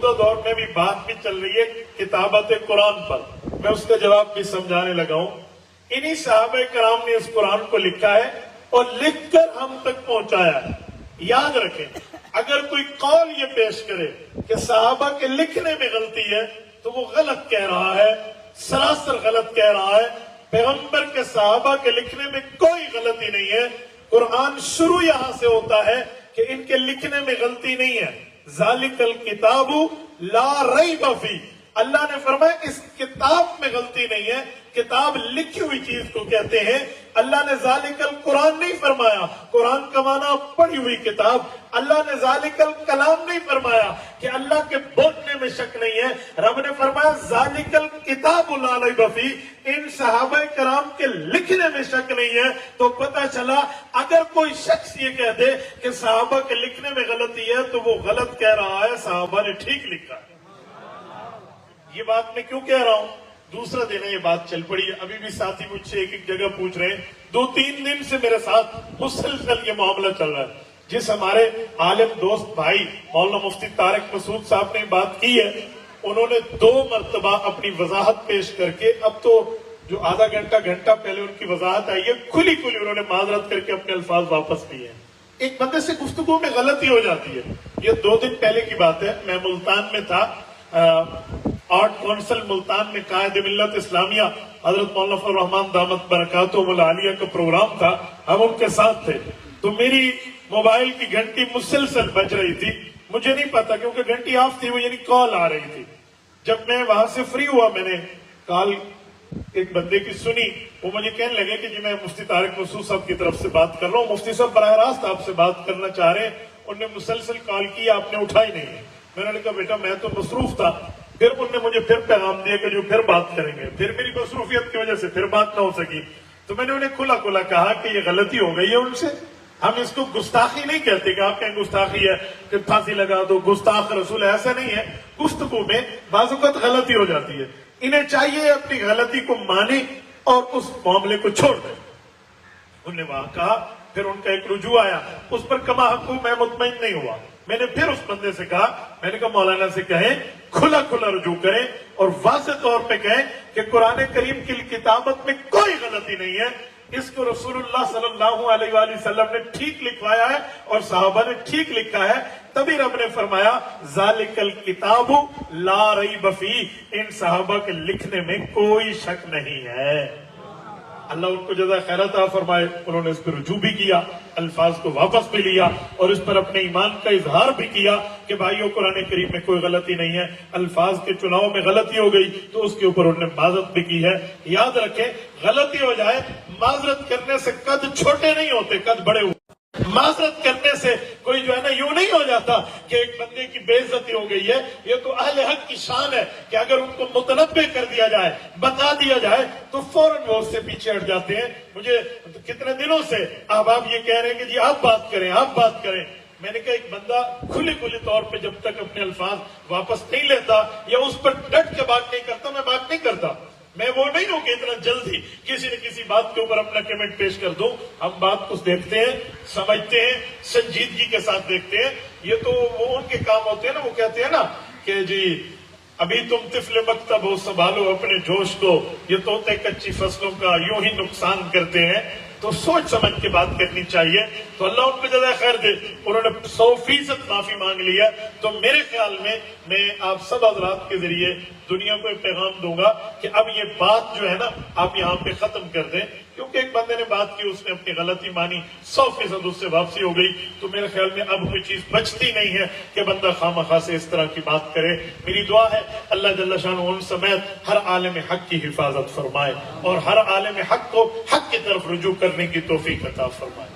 موجودہ دور میں بھی بات بھی چل رہی ہے کتابت قرآن پر، میں اس کا جواب بھی سمجھانے لگا ہوں۔ انہی صحابہ کرام نے اس قرآن کو لکھا ہے اور لکھ کر ہم تک پہنچایا ہے۔ یاد رکھیں، اگر کوئی قول یہ پیش کرے کہ صحابہ کے لکھنے میں غلطی ہے تو وہ غلط کہہ رہا ہے، سراسر غلط کہہ رہا ہے۔ پیغمبر کے صحابہ کے لکھنے میں کوئی غلطی نہیں ہے۔ قرآن شروع یہاں سے ہوتا ہے کہ ان کے لکھنے میں غلطی نہیں ہے۔ ذالک الکتاب لا ریب فیہ، اللہ نے فرمایا اس کتاب میں غلطی نہیں ہے۔ کتاب لکھی ہوئی چیز کو کہتے ہیں۔ اللہ نے ذالک القرآن نہیں فرمایا، قرآن کا معنی پڑھی ہوئی کتاب۔ اللہ نے ذالک الکلام نہیں فرمایا کہ اللہ کے بولنے میں شک نہیں ہے۔ رب نے فرمایا ذالک الکتاب لا ریب فیہ، ان صحابہ کرام کے لکھنے میں شک نہیں ہے۔ تو پتہ چلا اگر کوئی شخص یہ کہہ دے کہ صحابہ کے لکھنے میں غلطی ہے تو وہ غلط کہہ رہا ہے، صحابہ نے ٹھیک لکھا ہے۔ یہ بات میں کیوں کہہ رہا ہوں؟ دوسرا دن ہے یہ بات چل پڑی ہے، ابھی بھی ساتھی مجھ سے ایک ایک جگہ پوچھ رہے ہیں۔ 2-3 دن سے میرے ساتھ مسلسل یہ معاملہ چل رہا ہے۔ جس ہمارے عالم دوست بھائی مولانا مفتی طارق مسعود صاحب نے بات کی ہے، انہوں نے 2 مرتبہ اپنی وضاحت پیش کر کے، اب تو جو آدھا گھنٹہ پہلے ان کی وضاحت آئی ہے، کھلی انہوں نے معذرت کر کے اپنے الفاظ واپس لیے ہیں۔ ایک بندے سے گفتگو میں غلطی ہو جاتی ہے۔ یہ 2 دن پہلے کی بات ہے، میں ملتان میں تھا، آرٹ کونسل ملتان میں قائد ملت اسلامیہ حضرت مولانا فضل الرحمان دامت برکاتہم العالیہ کا پروگرام تھا، ہم ان کے ساتھ تھے۔ تو میری موبائل کی گھنٹی مسلسل بج رہی تھی، مجھے نہیں پتا کیونکہ گھنٹی آف تھی، وہ یعنی کال آ رہی تھی۔ جب میں وہاں سے فری ہوا، میں نے کال ایک بندے کی سنی، وہ مجھے کہنے لگے کہ جی میں مفتی طارق مسعود صاحب کی طرف سے بات کر رہا ہوں، مفتی صاحب براہ راست آپ سے بات کرنا چاہ رہے ہیں۔ انہوں نے مسلسل کال کی، آپ نے اٹھائی نہیں۔ میں نے کہا بیٹا میں تو مصروف تھا۔ پھر انہوں نے مجھے پھر پیغام دیا کہ جو پھر بات کریں گے، پھر میری مصروفیت کی وجہ سے پھر بات نہ ہو سکی۔ تو میں نے انہیں کھلا کہا کہ یہ غلطی ہو گئی ہے ان سے، ہم اس کو گستاخی نہیں کہتے کہ آپ کہیں گستاخی ہے کہ پھانسی لگا دو، گستاخ رسول، ایسا نہیں ہے۔ گفتگو میں بعض اوقات غلطی ہو جاتی ہے، انہیں چاہیے اپنی غلطی کو مانے اور اس معاملے کو چھوڑ دیں۔ انہوں نے وہاں کہا، پھر ان کا ایک رجوع آیا، اس پر کما حقو میں مطمئن نہیں ہوا۔ میں نے پھر اس بندے سے کہا، میں نے کہا مولانا سے کہیں کھلا رجوع کریں اور واضح طور پہ کہیں کہ قرآن کریم کی کتابت میں کوئی غلطی نہیں ہے، اس کو رسول اللہ صلی اللہ علیہ وآلہ وسلم نے ٹھیک لکھوایا ہے اور صحابہ نے ٹھیک لکھا ہے۔ تبھی رب نے فرمایا ذالک الکتاب لا ریب فیہ، ان صحابہ کے لکھنے میں کوئی شک نہیں ہے۔ اللہ ان کو جزائے خیر عطا فرمائے۔ انہوں نے اس پر رجوع بھی کیا، الفاظ کو واپس بھی لیا اور اس پر اپنے ایمان کا اظہار بھی کیا کہ بھائیو قرآن کریم میں کوئی غلطی نہیں ہے، الفاظ کے چناؤ میں غلطی ہو گئی تو اس کے اوپر انہوں نے معذرت بھی کی ہے۔ یاد رکھیں، غلطی ہو جائے، معذرت کرنے سے قد چھوٹے نہیں ہوتے، قد بڑے ہوتے۔ معذرت کرنے سے کوئی جو ہے نا یوں نہیں ہو جاتا کہ ایک بندے کی بے عزتی ہو گئی ہے۔ یہ تو اہل حق کی شان ہے کہ اگر ان کو متنبع کر دیا جائے، بتا دیا جائے تو فوراً وہ اس سے پیچھے ہٹ جاتے ہیں۔ مجھے کتنے دنوں سے آپ یہ کہہ رہے ہیں کہ جی آپ بات کریں، آپ بات کریں۔ میں نے کہا ایک بندہ کھلی طور پہ جب تک اپنے الفاظ واپس نہیں لیتا یا اس پر ڈٹ کے بات نہیں کرتا، میں بات نہیں کرتا۔ میں وہ نہیں ہوں کہ اتنا جلدی کسی نہ کسی بات کے اوپر اپنا کمنٹ پیش کر دوں۔ ہم بات کو دیکھتے ہیں، سمجھتے ہیں، سنجیدگی کے ساتھ دیکھتے ہیں۔ یہ تو وہ ان کے کام ہوتے ہیں نا، وہ کہتے ہیں نا کہ جی ابھی تم طفل مکتب ہو، سنبھالو اپنے جوش کو، یہ طوطے کچی فصلوں کا یوں ہی نقصان کرتے ہیں۔ تو سوچ سمجھ کے بات کرنی چاہیے۔ تو اللہ ان کو جزائے خیر دے، انہوں نے 100% معافی مانگ لیا۔ تو میرے خیال میں آپ سب حضرات کے ذریعے دنیا کو ایک پیغام دوں گا کہ اب یہ بات جو ہے نا آپ یہاں پہ ختم کر دیں، کیونکہ ایک بندے نے بات کی، اس نے اپنی غلطی مانی، 100% اس سے واپسی ہو گئی۔ تو میرے خیال میں اب کوئی چیز بچتی نہیں ہے کہ بندہ خواہ سے اس طرح کی بات کرے۔ میری دعا ہے اللہ جل شانہ ان سمیت ہر عالم حق کی حفاظت فرمائے اور ہر عالم حق کو حق کی طرف رجوع کرنے کی توفیق عطا فرمائے۔